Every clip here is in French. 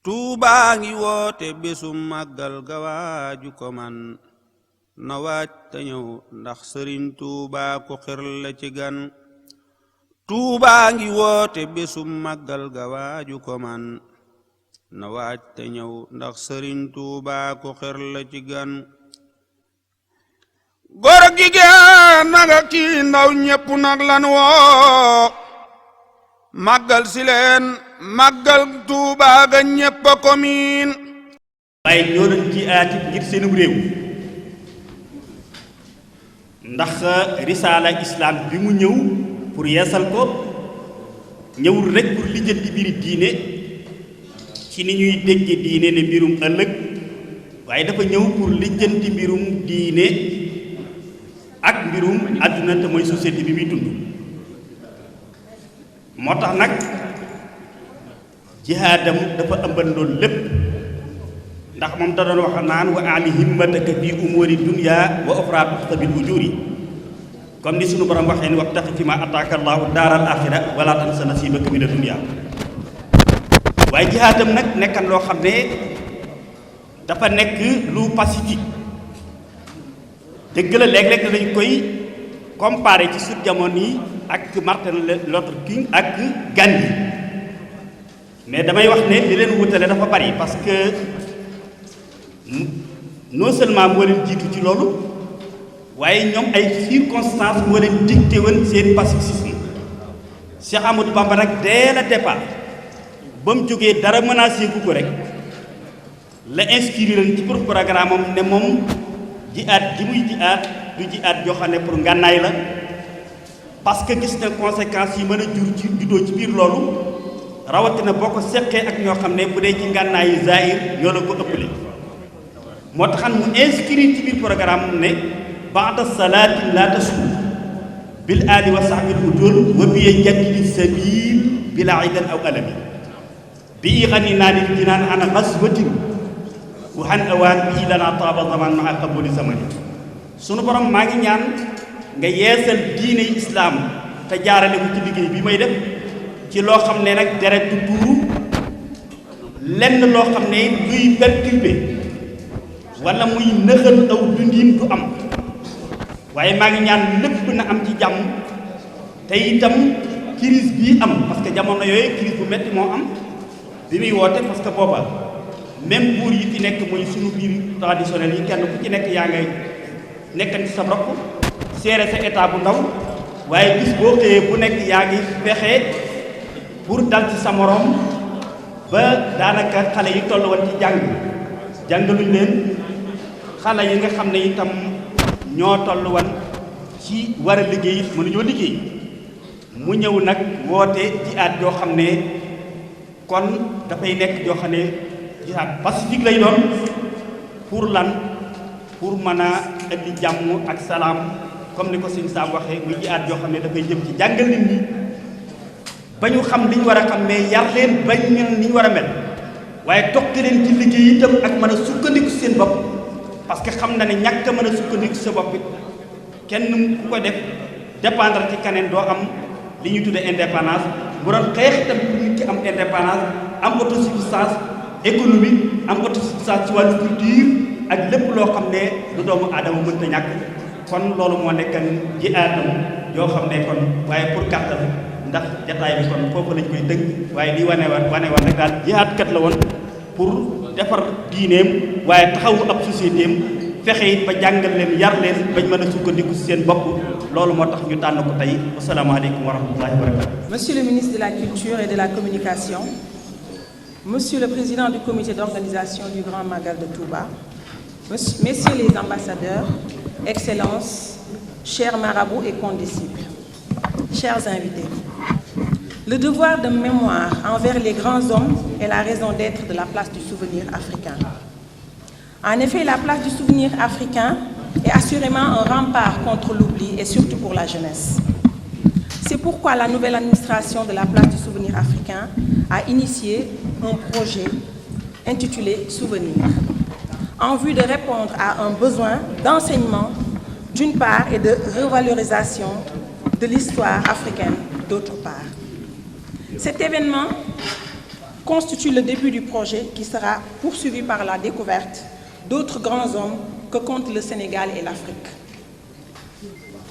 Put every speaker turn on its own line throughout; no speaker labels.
Tuubaa ngi woote bésum màggal gawaaju ko man na waaj te ñëw ndax sëriñ Tuubaa ko xër la ci gan. Tuubaa ngi woote bésum màggal gawaaju ko man na waaj te ñëw ndax sëriñ Tuubaa ko xër la ci gan. góor ak jigéen mag ak ci ndaw ñépp nag lan woo màggal si leen màggal Tuubaa ga ñépp a ko miin.
waaye ñoo doon ci aati ngir seenum réew ndax risaala islaam bi mu ñëw pour yeesal ko ñëwul rek pour lijjanti mbiri diine ci ni ñuy dégge diine ne mbirum ëllëg waaye dafa ñëw pour lijjanti mbirum diine ak mbirum àdduna te mooy société bi muy dund. moo tax nag jihaadam dafa ëmbal loolu lépp ndax moom da doon wax naan wa ali himmataka fi umuri dunya wa uxra tuxta bil ujuri comme ni sunu borom waxee ni wabtaxi fi ma ataaka allahu daaral axira wala tansa nasibaka mina dunya. waaye jihaadam nag nekkan loo xam ne dafa nekk lu pacifique. dëgg la léeg-léeg dañ koy comparé ci sut jamono yi ak Martin Luther King ak Gandhi mais damay wax ne li leen wutale dafa bari parce que non seulement moo leen jiitu ci loolu waaye ñoom ay circonstances moo leen dicté woon seen pacificisme. Cheikh Amadou Bamba nag dès le départ ba mu jógee dara menacé ku ko rek la inscrire leen ci pour programme am ne moom jihaad gi muy jihaad du jihaad joo xam ne pour ngànnaay la parce que gis na conséquences yi mën a jur ci juddoo ci biir loolu rawatina boo ko seqee ak ñoo xam ne bu dee ci ngànnaay yi zahir ñoo la ko ëppale. moo taxan mu inscrit ci biir programme ne ba'da salaatin la tasum bil aali wa sahbil ujul wa biye jaddidi sabil bila idan aw alami bi xani naa lil jinaan ana xaswatin waxan awaan bi lana taaba zaman maa qabuli zamani. sunu borom maa ngi ñaan nga yeesal diine islaam te jaarale ko ci liggéey bi may def ci loo xam ne nag deret du tuuru lenn loo xam ne luy perturbé wala muy nëxal aw dundiin du am waaye maa ngi ñaan lépp na am ci jàmm te itam crise bii am parce que jamono yooyu crise bu metti moo am bi muy woote parce que booba même buur yi fi nekk mooy sunu biir traditionnel yi kenn ku ci nekk yaa ngay nekkan ci sa bopp seere sa état bu ndaw waaye bis boo xëyee bu nekk yaa ngi fexe pour dal ci sa morom ba daanaka xale yi toll woon ci jàngaluñ leen xale yi nga xam ne itam ñoo toll woon ci war a liggéey mënuñoo liggéey mu ñëw nag woote jihaad joo xam ne kon dafay nekk joo xam ne jihaad pacifique lay doon pour lan pour mën a indi jàmm ak salaam comme ni ko sëñ Saam waxee muy jihaad joo xam ne dafay jëm ci jàngal nit ñi ba ñu xam li ñu war a xam mais yar leen bañ mel ni ñu war a mel waaye toqi leen ci liggéey itam ak mën a sukkandiku seen bopp parce que xam na ne ñàkk a mën a sukkandiku sa bopp it kenn ku ko def dépendre ci keneen doo am li ñuy tuddee indépendance bu doon xeex itam pour nit ki am indépendance am autosuffisance économique am autosuffisance ci wàllu culture ak lépp loo xam ne du doomu aadama mënta ñàkk kon loolu moo nekkan jihaadam yoo xam ne kon waaye pour gàttal ndax jataay bi kon foofu lañ koy dëgg waaye li wane woon rek daal jihaadkat la woon pour defar diineem waaye taxawu ab société am fexe it ba jàngal leen yar leen bañ mën a sukkandiku si seen bopp loolu moo tax ñu tànn ko tey asalaamaaleykum wa rahmatullahi wa barakatu.
Monsieur le ministre de la Culture et de la Communication, Monsieur le Président du comité d'organisation du Grand Magal de Touba, Messieurs les ambassadeurs, Excellences, chers marabouts et condisciples, chers invités, le devoir de mémoire envers les grands hommes est la raison d'être de la place du souvenir africain. En effet, la place du souvenir africain est assurément un rempart contre l'oubli et surtout pour la jeunesse. C'est pourquoi la nouvelle administration de la place du souvenir africain a initié un projet intitulé Souvenir, en vue de répondre à un besoin d'enseignement d'une part et de revalorisation de l'histoire africaine d'autre part. Cet événement constitue le début du projet qui sera poursuivi par la découverte d'autres grands hommes que comptent le Sénégal et l'Afrique.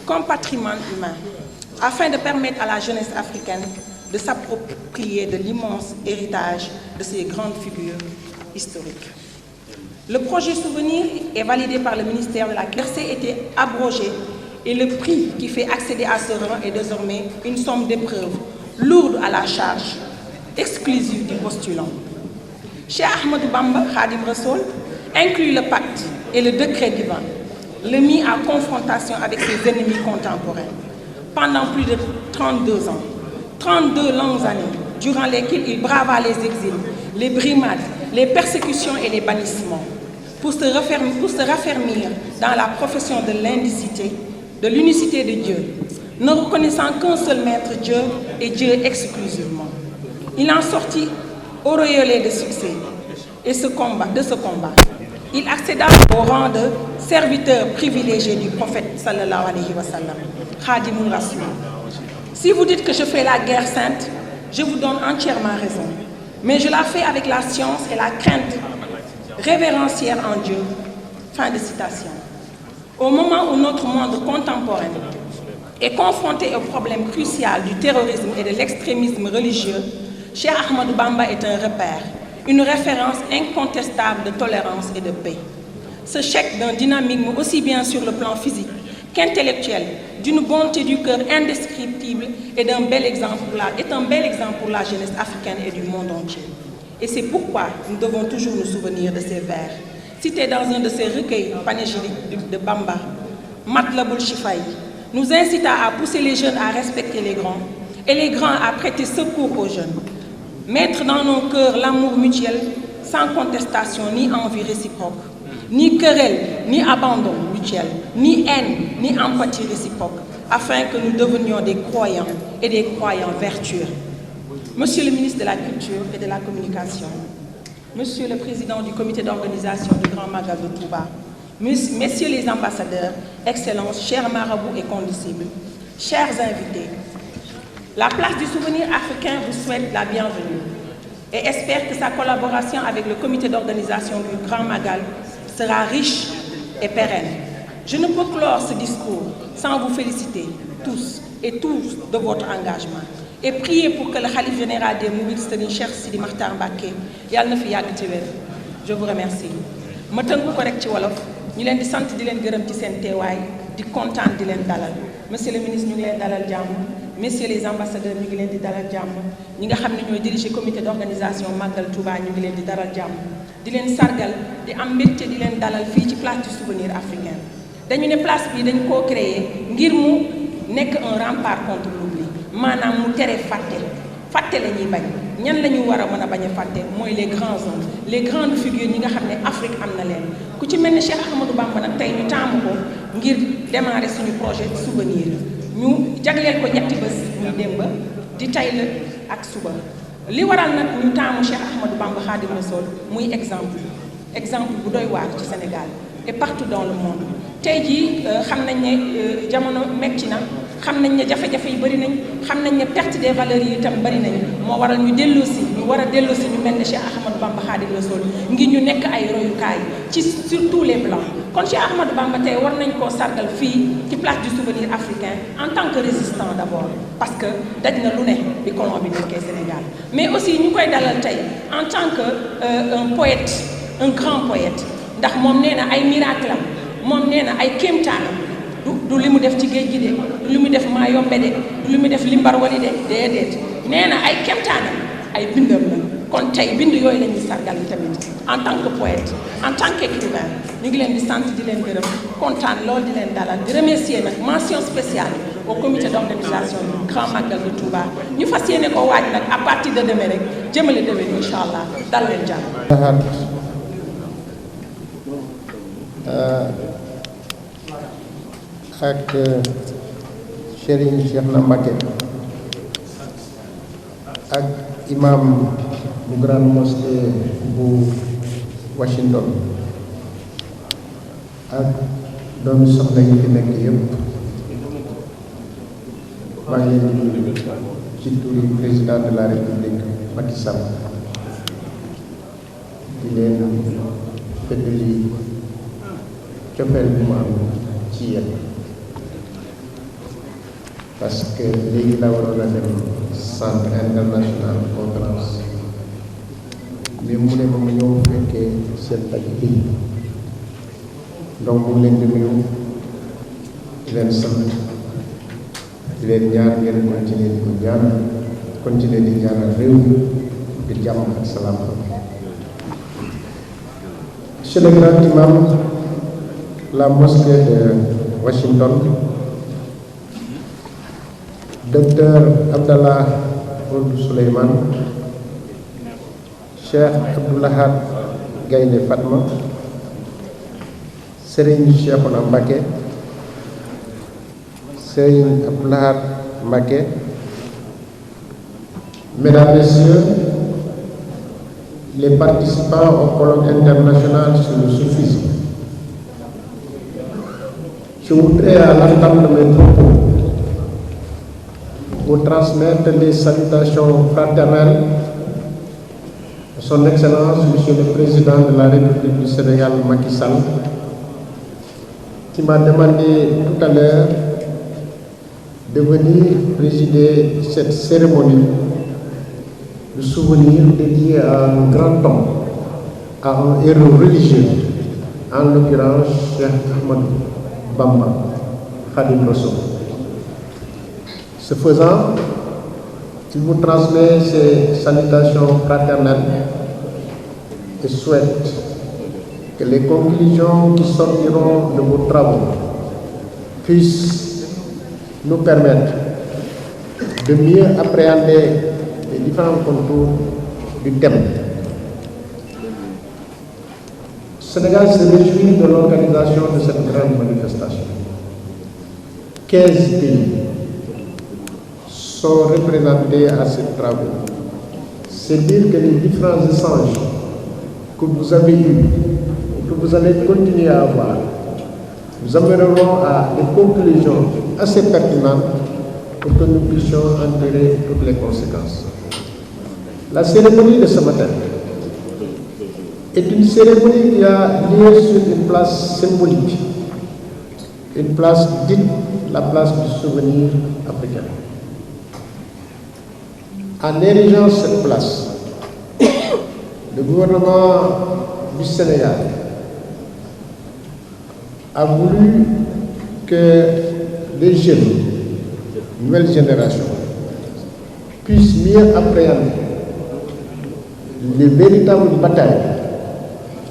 Comme patrimoine humain, afin de permettre à la jeunesse africaine de s'approprier de l'immense héritage de ces grandes figures historiques. Le projet Souvenir est validé par le ministère de la Culture, a été abrogé et le prix qui fait accéder à ce rang est désormais une somme d'épreuves lourde à la charge exclusive du postulant. Cheikh Ahmadou Bamba Khadim Rassoul inclut le pacte et le décret divin, le mis à confrontation avec ses ennemis contemporains pendant plus de 32 ans, 32 longues années, durant lesquelles il brava les exils, les brimades, les persécutions et les bannissements, pour se raffermir dans la profession de l'indicité, de l'unicité de Dieu, ne reconnaissant qu'un seul maître Dieu et Dieu exclusivement. Il en sortit auréolé de succès et de ce combat. Il accéda au rang de serviteur privilégié du prophète sallallahu alayhi wa sallam, Khadimul Rasoul. Si vous dites que je fais la guerre sainte, je vous donne entièrement raison. Mais je la fais avec la science et la crainte révérentielle en Dieu. Fin de citation. Au moment où notre monde contemporain est confronté au problème crucial du terrorisme et de l'extrémisme religieux, Cheikh Ahmadou Bamba est un repère, une référence incontestable de tolérance et de paix. Ce chèque d'un dynamisme aussi bien sur le plan physique qu'intellectuel, d'une bonté du cœur indescriptible est un bel exemple pour la jeunesse africaine et du monde entier. Et c'est pourquoi nous devons toujours nous souvenir de ces vers, cités dans un de ces recueils panégyriques de Bamba, Matlaboul Chifaï, nous incita à pousser les jeunes à respecter les grands et les grands à prêter secours aux jeunes. Mettre dans nos cœurs l'amour mutuel sans contestation ni envie réciproque, ni querelle, ni abandon mutuel, ni haine, ni empathie réciproque, afin que nous devenions des croyants et des croyants vertueux. Monsieur le ministre de la Culture et de la Communication, Monsieur le Président du Comité d'organisation du Grand Magal de Touba, Messieurs les ambassadeurs, Excellences, chers marabouts et condisciples, chers invités, la place du souvenir africain vous souhaite la bienvenue et espère que sa collaboration avec le comité d'organisation du Grand Magal sera riche et pérenne. Je ne peux clore ce discours sans vous féliciter tous et tous de votre engagement et prier pour que le Khalife général des Mourides, Serigne Cheikh Sidi Makhtar Mbacké, yàlla na fi yàgg ci wér. Je vous remercie. ma tënk ko rek ci wolof ñu leen di sant di leen gërëm ci seen teewaay di kontaan di leen dalal monsieur le ministre ñu ngi leen dalal jàmm messieurs les ambassadeurs ñu ngi leen di dalal jàmm ñi nga xam ne ñooy diriger comité d'organisation Magal Touba ñu ngi leen di dalal jàmm di leen sargal di am mbégte di leen dalal fii ci place du souvenir africain dañu ne place bi dañ koo créer ngir mu nekk un rempart contre l'oubli maanaam mu tere fàtte la ñuy bañ ñan la ñu war a mën a bañ a fàtte mooy les grands hommes les grandes figures ñi nga xam ne Afrique am na leen ku ci mel ne Cheikh Ahmadou Bamba nag tey ñu taamu ko ngir démarrer suñu projet souvenir ñu jagleel ko ñetti bés muy démb di tay la ak suba li waral nag ñu taamu Cheikh Ahmadou Bamba Khadim Rassoul muy exemple bu doy waar ci Sénégal et partout dans le monde tey jii xam nañ ne jamono metti na xam nañ ne jafe-jafe yi bëri nañ xam nañ ne perte des valeurs yi itam bëri nañ moo waral ñu war a delloosi ñu mel ne Cheikh Ahmadou Bamba Khadim Rassoul ngir ñu nekk ay royukaay sur tous les plans kon Cheikh Ahmadou Bamba tey war nañ koo sargal fii ci place du souvenir africain en tant que résistant d'abord parce que daj na lu ne bi colon bi nekkee Sénégal mais aussi ñu koy dalal tey en tant que un poète un grand poète ndax moom nee na ay miracle am moom nee na ay kéemtaanam du li mu def ci géej gi de du li mu def Mayombe de du li mu def Limbarwali de déedéet nee na ay kéemtaanam ay bindam la kon tey bind yooyu la ñuy sargal tamit en tant que poète en tant qu'écrivain ñu ngi leen di sant di leen gërëm kontaan loolu di leen dalal di remercier nag mention spéciale au comité d'organisation du Grand Magal de Touba ñu fas yéene ko waaj nag à partir de demain rek jëmale déwén incha allah dal leen jàmm.
ak Serigne Cheikhouna Mbacké ak imam bu grande mosquée bu Washington ak doomi soxna yi fi nekk yëpp maa ngi leen di nuyu ci turi président de la république Macky Sall di leen feddali cofeel bu ma am ci yéen parce que léegi la waroon a dem centre international conférence mais mu ne ma mu ñëw fekkee seen daj bi donc mu leen di nuyu di leen sant di leen ñaan ngeen continuer di ko ñaan continuer di ñaanal réew mi di jàmm ak salaam. Monsieur le grand imam, la mosquée de Washington, Docteur Abdallah Ould Souleymane, Cheikh Abdoulahad Gaïndé Fatma, Serigne Cheikhouna Mbacké, Serigne Abdoulahad Mbacké, Mesdames, Messieurs, les participants au colloque international sur le soufisme, je voudrais à l'entame de mes propos vous transmettre les salutations fraternelles de Son Excellence Monsieur le Président de la République du Sénégal, Macky Sall, qui m'a demandé tout à l'heure de venir présider cette cérémonie de souvenir dédié à un grand homme, à un héros religieux, en l'occurrence Cheikh Ahmadou Bamba Khadim Rassoul. Ce faisant, il vous transmet ses salutations fraternelles et souhaite que les conclusions qui sortiront de vos travaux puissent nous permettre de mieux appréhender les différents contours du thème. Le Sénégal se réjouit de l'organisation de cette grande manifestation. 15 pays sont représentés à ces travaux. C'est dire que les différents échanges que vous avez eus et que vous allez continuer à avoir nous amèneront à des conclusions assez pertinentes pour que nous puissions en tirer toutes les conséquences. La cérémonie de ce matin est une cérémonie qui a lieu sur une place symbolique, une place dite la place du souvenir africain. En érigeant cette place, le gouvernement du Sénégal a voulu que les jeunes, nouvelle génération, puissent mieux appréhender les véritables batailles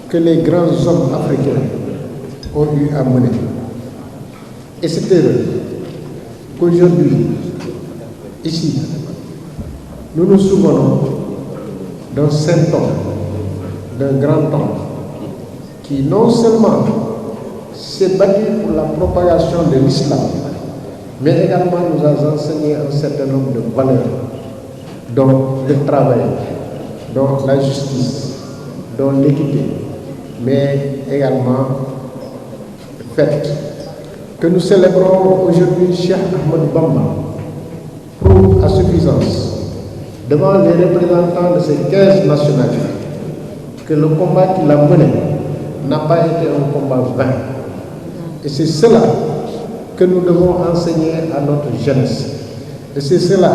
que les grands hommes africains ont eu à mener. Et c'est heureux qu'aujourd'hui, ici, nous nous souvenons d'un saint homme, d'un grand homme, qui non seulement s'est battu pour la propagation de l'islam, mais également nous a enseigné un certain nombre de valeurs, dont le travail, dont la justice, dont l'équité, mais également le fait que nous célébrons aujourd'hui Cheikh Ahmadou Bamba prouve à suffisance devant les représentants de ces 15 nationalités que le combat qu'il a mené n'a pas été un combat vain. Et c'est cela que nous devons enseigner à notre jeunesse. Et c'est cela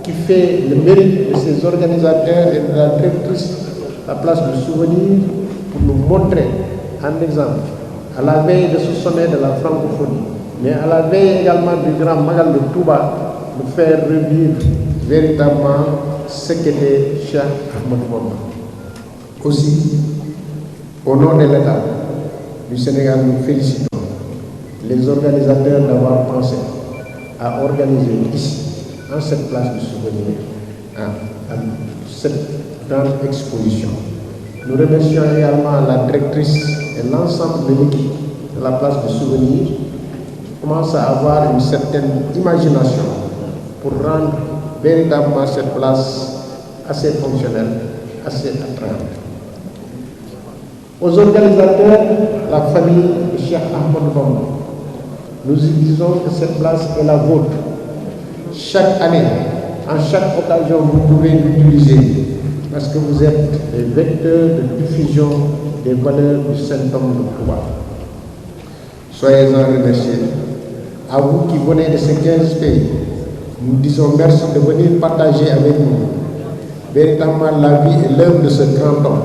qui fait le mérite de ces organisateurs et de la directrice la place du souvenir pour nous montrer un exemple à la veille de ce sommet de la francophonie, mais à la veille également du grand Magal de Touba, de faire revivre véritablement ce qu'était Cheikh Ahmadou Bamba. Aussi, au nom de l'État du Sénégal, nous félicitons les organisateurs d'avoir pensé à organiser ici, en cette place du souvenir, cette grande exposition. Nous remercions également la directrice et l'ensemble de l'équipe de la place du souvenir qui commence à avoir une certaine imagination pour rendre véritablement cette place assez fonctionnelle, assez attrayante. Aux organisateurs, la famille de Cheikh Ahmadou Bamba, nous disons que cette place est la vôtre. Chaque année, en chaque occasion, vous pouvez l'utiliser parce que vous êtes les vecteurs de diffusion des valeurs du Saint-Homme de Touba. Soyez-en remerciés. À vous qui venez de ces 15 pays, nous disons merci de venir partager avec nous véritablement la vie et l'œuvre de ce grand homme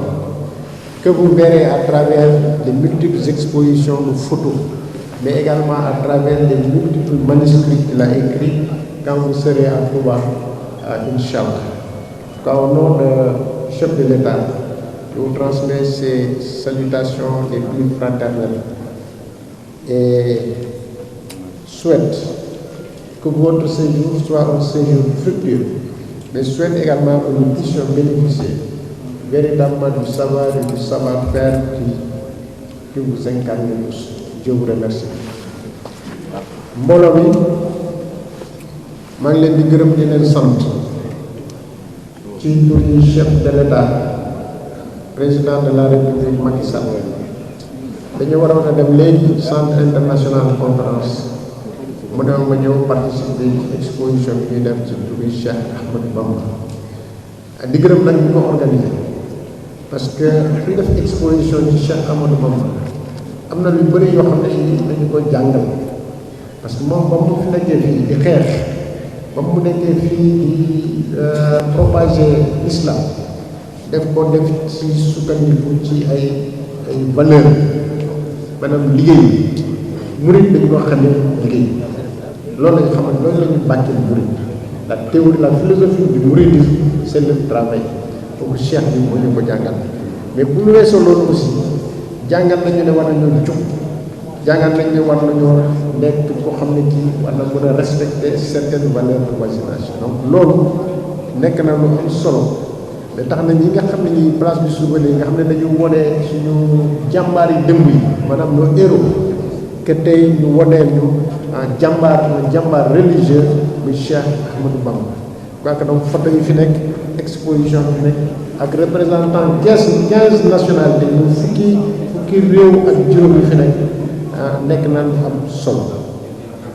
que vous verrez à travers les multiples expositions de photos, mais également à travers les multiples manuscrits qu'il a écrits quand vous serez à Touba, Inch'Allah. Au nom du chef de l'État, je vous transmets ces salutations les plus fraternelles et souhaite que votre séjour soit un séjour fructueux, mais souhaite également que nous puissions bénéficier véritablement du savoir et du savoir-faire que vous incarnez tous. Je vous remercie. Mbooloo mi maa ngi leen di gërëm di leen sant ci turu chef de l'État président de la République Macky Sall dañu waroon a dem léegi centre international conférence mu ne ma ñëw participer ci exposition bi ñuy def ci turu Cheikh Ahmadou Bamba di gërëm nag ñu ko organisé parce que fi def exposition ci Cheikh Ahmadou Bamba am na lu bëri yoo xam ne dañu ko jàngal parce que moom ba mu fi nekkee fii di xeex ba mu nekkee fii di propager l'islam def ci sukkandiku ci ay valeur maanaam liggéey murid dañu ko xamee liggéey loolu lañu xamante loolu la ñu bàkkee murid la théorie la philosophie du mouridisme c'est le travail kooku cheikh bi moo ñu ko jàngal mais bu ñu weesoo loolu aussi jàngal nañu ne war nañoo jóg jàngal nañu ne war nañoo nekk koo xam ne kii war na mën a respecter certaines valeurs de voisinage donc loolu nekk na lu am solo da tax na ñi nga xam ne ñi place du souvenir nga xam ne dañu wone suñu jàmbaar yi dëmb yi maanaam nos héros que tey ñu woneel ñu jàmbaar religieux muy Cheikh Ahmadou Bamba quoi que donc photo yi fi nekk exposition fi nekk ak représentant 15 nationalités ñu fukki réew ak juróom yi fi nekk na lu am solo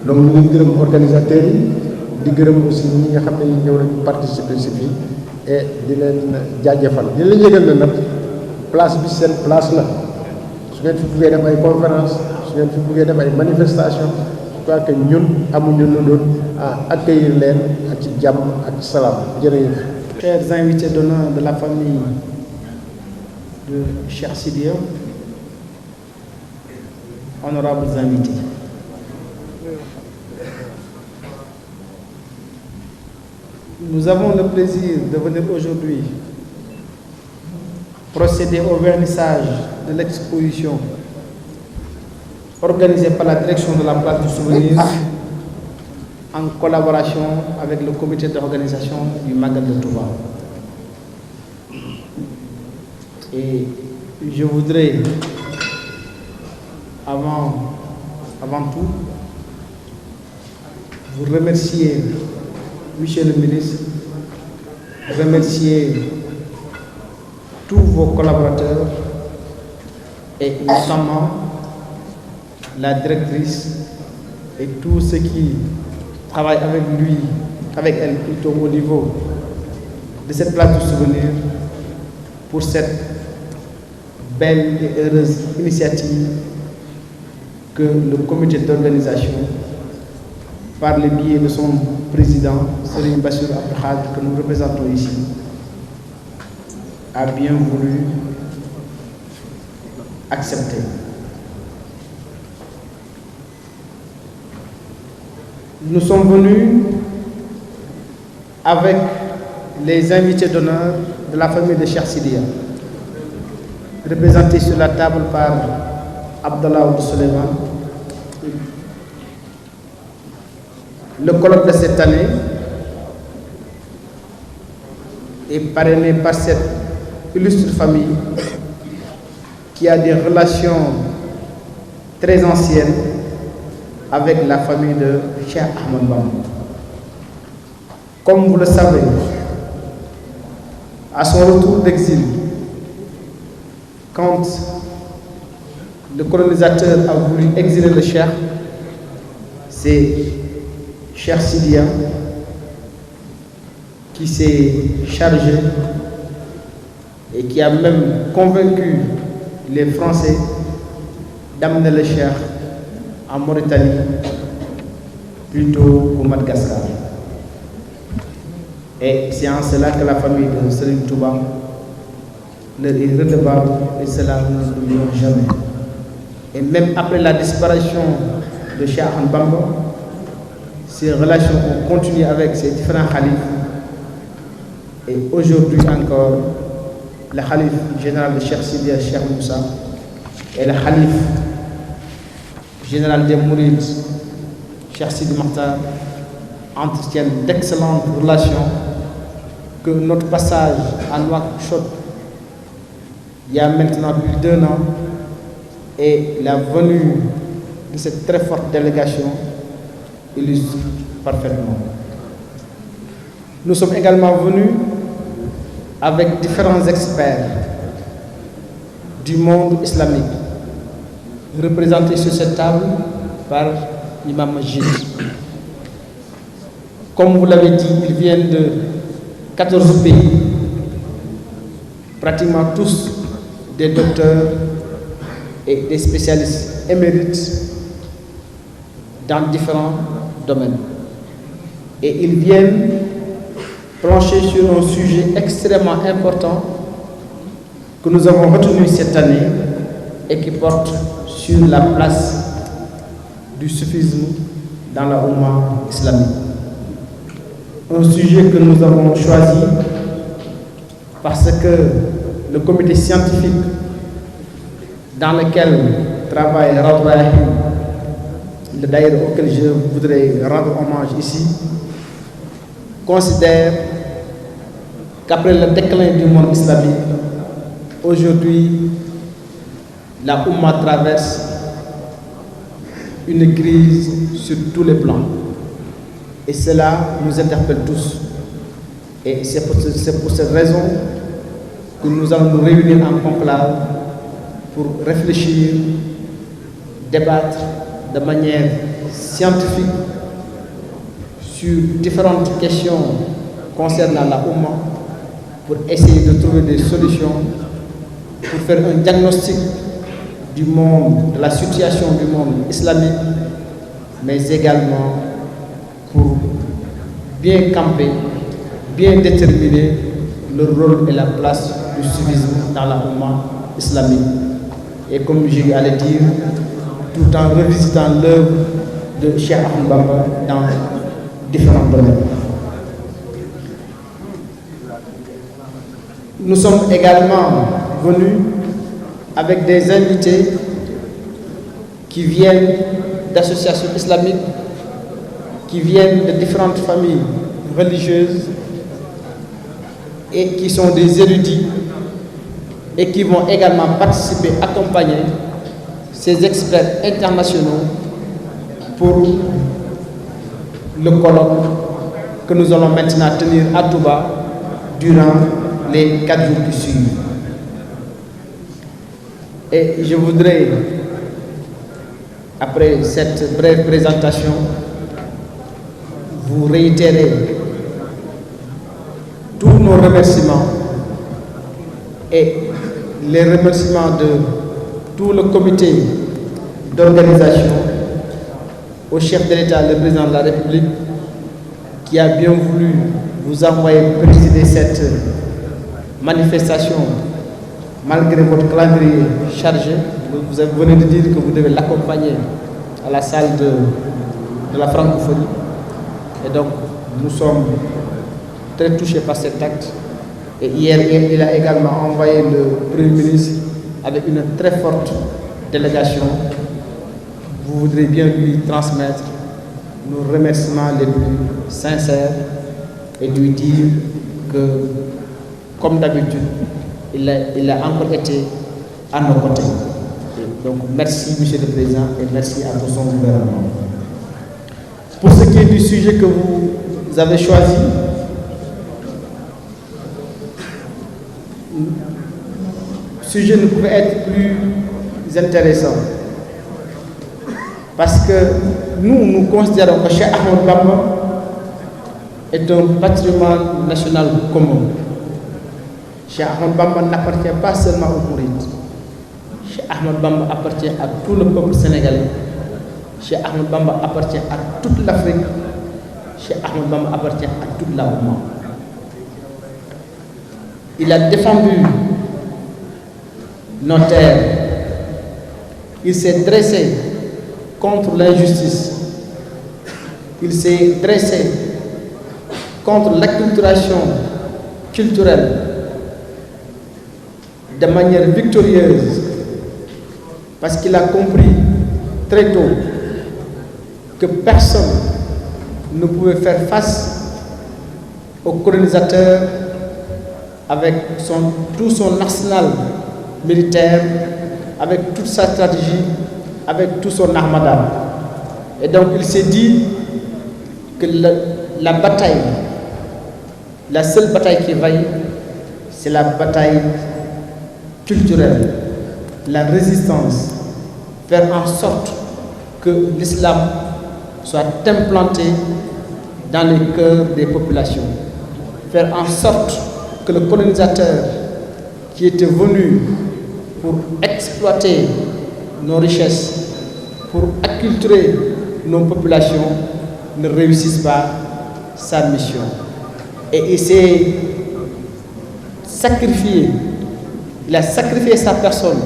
donc ñu ngi gërëm organisateurs yi di gërëm aussi ñi nga xam ne ñëw nañu participer si fii et di leen jaajëfal di leen yëgal na nag place bi seen place la su ngeen fi buggee def ay conférence su ngeen fi buggee def ay manifestation je crois que ñun amuñu lu dul accueillir leen ak ci jàmm ak ci salaam jërëjëf.
Chers invités d'honneur de la famille de Cheikh Sidiya, honorables invités, nous avons le plaisir de venir aujourd'hui procéder au vernissage de l'exposition organisée par la direction de la place du souvenir en collaboration avec le comité d'organisation du Magal de Touba. Et je voudrais, avant tout, vous remercier, Monsieur le ministre, remercier tous vos collaborateurs et notamment la directrice et tous ceux qui travaillent avec elle plutôt au niveau de cette place du souvenir pour cette belle et heureuse initiative que le comité d'organisation, par le biais de son président, Serigne Bassirou Abdou Khadre, que nous représentons ici, a bien voulu accepter. Nous sommes venus avec les invités d'honneur de la famille de Cheikh Sidiya, représentés sur la table par Abdallah Ould Souleymane. Le colloque de cette année est parrainé par cette illustre famille qui a des relations très anciennes avec la famille de Cheikh Ahmadou Bamba. Comme vous le savez, à son retour d'exil, quand le colonisateur a voulu exiler le Cheikh, c'est Cheikh Sidiya qui s'est chargé et qui a même convaincu les Français d'amener le Cheikh en Mauritanie plutôt qu'au Madagascar. Et c'est en cela que la famille de Serigne Touba leur est redevable et cela nous ne l'oublions jamais. Et même après la disparition de Cheikh Ahmadou Bamba, ces relations ont continué avec ces différents khalifes. Et aujourd'hui encore, le khalife général de Cheikh Sidiya Cheikh Moussa et le khalife général des Mourides Cheikh Sidi Mokhtar entretiennent d'excellentes relations que notre passage à Nouakchott il y a maintenant plus d'1 an et la venue de cette très forte délégation illustre parfaitement. Nous sommes également venus avec différents experts du monde islamique, représentés sur cette table par l'imam Majid. Comme vous l'avez dit, ils viennent de 14 pays, pratiquement tous des docteurs et des spécialistes émérites dans différents domaines. Et ils viennent plancher sur un sujet extrêmement important que nous avons retenu cette année et qui porte sur la place du soufisme dans la Oumma islamique. Un sujet que nous avons choisi parce que le comité scientifique dans lequel travaille Rawdahi, le daïra auquel je voudrais rendre hommage ici, considère qu'après le déclin du monde islamique, aujourd'hui, la Oumma traverse une crise sur tous les plans. Et cela nous interpelle tous. Et c'est pour cette raison que nous allons nous réunir en conclave pour réfléchir, débattre de manière scientifique sur différentes questions concernant la Oumma pour essayer de trouver des solutions, pour faire un diagnostic du monde, de la situation du monde islamique, mais également pour bien camper, bien déterminer le rôle et la place du soufisme dans la Oumma islamique. Et comme j'ai eu à le dire, tout en revisitant l'œuvre de Cheikh Ahmadou Bamba dans différents domaines. Nous sommes également venus avec des invités qui viennent d'associations islamiques, qui viennent de différentes familles religieuses et qui sont des érudits et qui vont également participer, accompagner ces experts internationaux pour le colloque que nous allons maintenant tenir à Touba durant les 4 jours qui suivent. Et je voudrais, après cette brève présentation, vous réitérer tous nos remerciements et les remerciements de tout le comité d'organisation, au chef de l'État, le président de la République, qui a bien voulu vous envoyer présider cette manifestation malgré votre calendrier chargé. Vous venez de dire que vous devez l'accompagner à la salle de la francophonie. Et donc, nous sommes très touchés par cet acte. Et hier, il a également envoyé le Premier ministre avec une très forte délégation. Vous voudrez bien lui transmettre nos remerciements les plus sincères et lui dire que, comme d'habitude, il a encore été à nos côtés. Et donc, merci, Monsieur le Président, et merci à tout son gouvernement. Pour ce qui est du sujet que vous avez choisi, le sujet ne pouvait être plus intéressant. Parce que nous considérons que Cheikh Ahmadou Bamba est un patrimoine national commun. Cheikh Ahmed Bamba n'appartient pas seulement aux mourides. Cheikh Ahmed Bamba appartient à tout le peuple sénégalais. Cheikh Ahmed Bamba appartient à toute l'Afrique. Cheikh Ahmed Bamba appartient à toute la Oumma. Il a défendu nos terres. Il s'est dressé contre l'injustice. Il s'est dressé contre l'acculturation culturelle de manière victorieuse, parce qu'il a compris très tôt que personne ne pouvait faire face aux colonisateurs avec tout son arsenal militaire, avec toute sa stratégie, avec tout son armada. Et donc il s'est dit que la bataille, la seule bataille qui vaille, c'est la bataille culturelle, la résistance, faire en sorte que l'islam soit implanté dans les cœurs des populations, faire en sorte que le colonisateur qui était venu pour exploiter nos richesses, pour acculturer nos populations, ne réussisse pas sa mission. Et il s'est sacrifié, il a sacrifié sa personne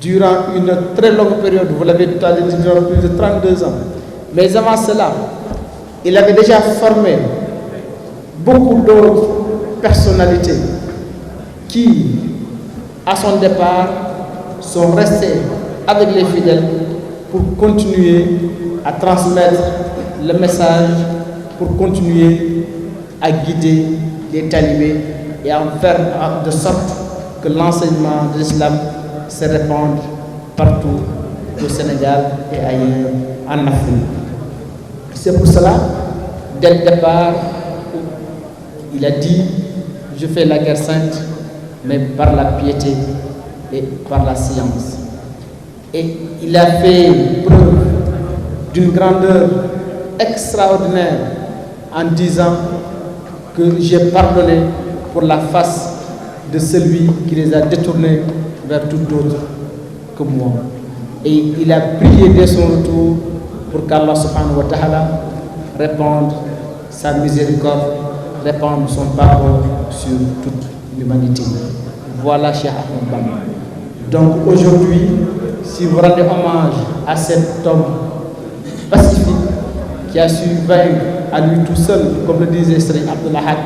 durant une très longue période, vous l'avez tout à l'heure dit, durant plus de 32 ans. Mais avant cela, il avait déjà formé beaucoup d'autres personnalités qui, à son départ, sont restées avec les fidèles pour continuer à transmettre le message, pour continuer à guider les talibés et à en faire de sorte que l'enseignement de l'islam se répande partout au Sénégal et ailleurs en Afrique. C'est pour cela, dès le départ, il a dit « Je fais la guerre sainte, mais par la piété et par la science ». Et il a fait preuve d'une grandeur extraordinaire en disant que j'ai pardonné pour la face de celui qui les a détournés vers tout autre que moi. Et il a prié dès son retour pour qu'Allah subhanahu wa ta'ala répande sa miséricorde, répande son pardon sur toute l'humanité. Voilà Cheikh Ahmed Bamba. Donc aujourd'hui, si vous rendez hommage à cet homme pacifique qui a su vaincre à lui tout seul, comme le disait Serigne Abdou Lahad,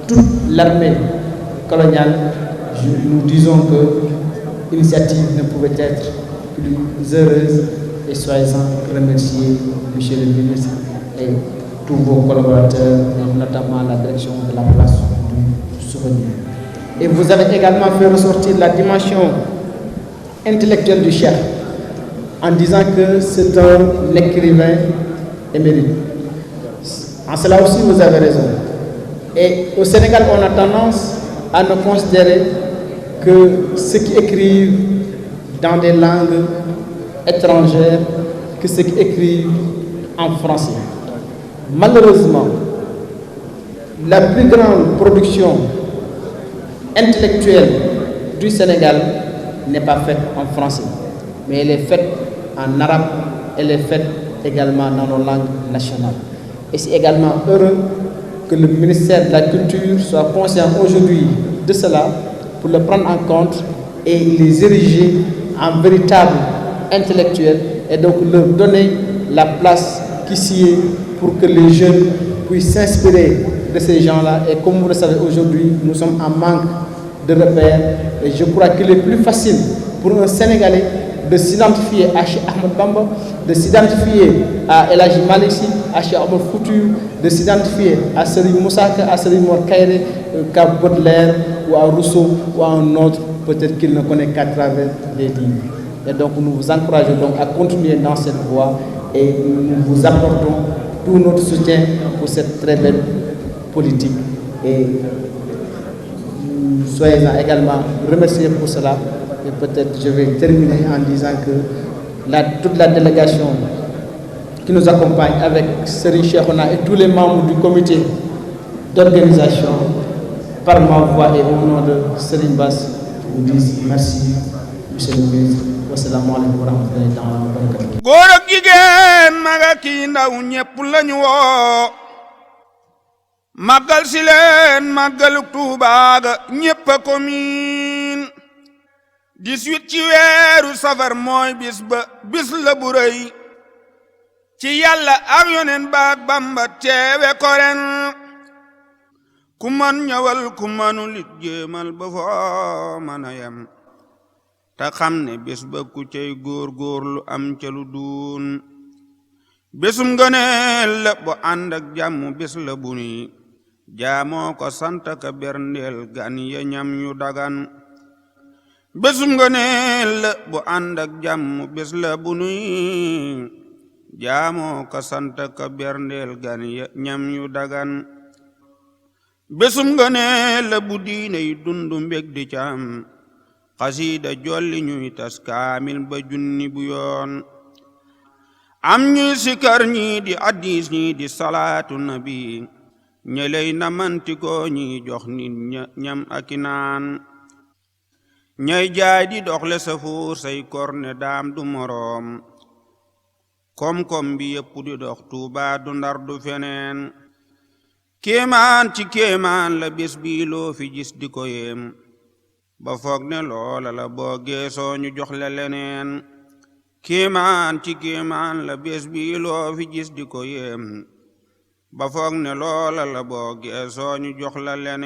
toute l'armée coloniale, nous disons que l'initiative ne pouvait être plus heureuse, et soyez-en remerciés, Monsieur le ministre, et tous vos collaborateurs, notamment la direction de la place du souvenir. Et vous avez également fait ressortir la dimension intellectuelle du Cheikh en disant que c'est un écrivain émérite. En cela aussi, vous avez raison. Et au Sénégal, on a tendance à ne considérer que ceux qui écrivent dans des langues étrangères que ceux qui écrivent en français. Malheureusement, la plus grande production intellectuelle du Sénégal n'est pas faite en français, mais elle est faite en arabe, elle est faite également dans nos langues nationales. Et c'est également heureux que le ministère de la Culture soit conscient aujourd'hui de cela pour le prendre en compte et les ériger en véritable intellectuel et donc leur donner la place qui s'y est pour que les jeunes puissent s'inspirer de ces gens-là. Et comme vous le savez aujourd'hui, nous sommes en manque de repères et je crois qu'il est plus facile pour un Sénégalais de s'identifier à Cheikh Ahmed Bamba, de s'identifier à El Hadji Malick Sy, à Cheikh Omar Foutiyou, de s'identifier à Serigne Moussa Ka, à Serigne Mor Kairé, qu'à Baudelaire ou à Rousseau ou à un autre, peut-être qu'il ne connaît qu'à travers les livres. Et donc nous vous encourageons donc à continuer dans cette voie et nous vous apportons tout notre soutien pour cette très belle politique. Et soyez-en également remerciés pour cela. Et peut-être je vais terminer en disant que toute la délégation qui nous accompagne avec Serigne Cheikhouna et tous les membres du comité d'organisation par ma voix et au nom de Serigne Bass, vous dis merci, monsieur le ministre. Wassalamu alaikum wa rahmatullahi ta'ala wa barakatuh.
góor ak jigéen mag ak ki ndaw ñépp lañu woo màggal si leen màggaluk Tuubaa ga ñépp a ko miin 18 ci weeru safar mooy bis ba bis la bu rëy ci yàlla ak yonen baak Bamba teewe ko ren ku man ñëwal ku manul it jéemal ba foo mën a yem te xam ne bés ba ku cay góor-góorlu am ca lu duun bésum ngëneel la bu ànd ak jàmm bés la bu nuy jaamoo ko sant ka berndeel gan ya ñam yu dagan bésum ngëneel la bu ànd ak jàmm bés la bu nuy jaamoo ko sant ka berndeel gan ya ñam yu dagan bésum ngëneel la bu diine yi dundu mbég di cam xasiida jolli ñuy tas kaamil ba junni bu yoon am ñuy sikar ñii di addis ñii di salaatu nabi ñeley na mantikoo ñi jox nit ñam aki naan ñay jaay di doxle sa fuur say korne daam du moroom kom-kom bi yépp di dox Tuubaa du Ndar du feneen kéemaan ci kéemaan la bés bi loo fi gis di ko yéem ba foog ne loola la boo geesoo ñu jox la leneen kéemaan ci kéemaan la bés bi loo fi gis di ko yéem ba foog ne loola la boo geesoo ñu jox la leneen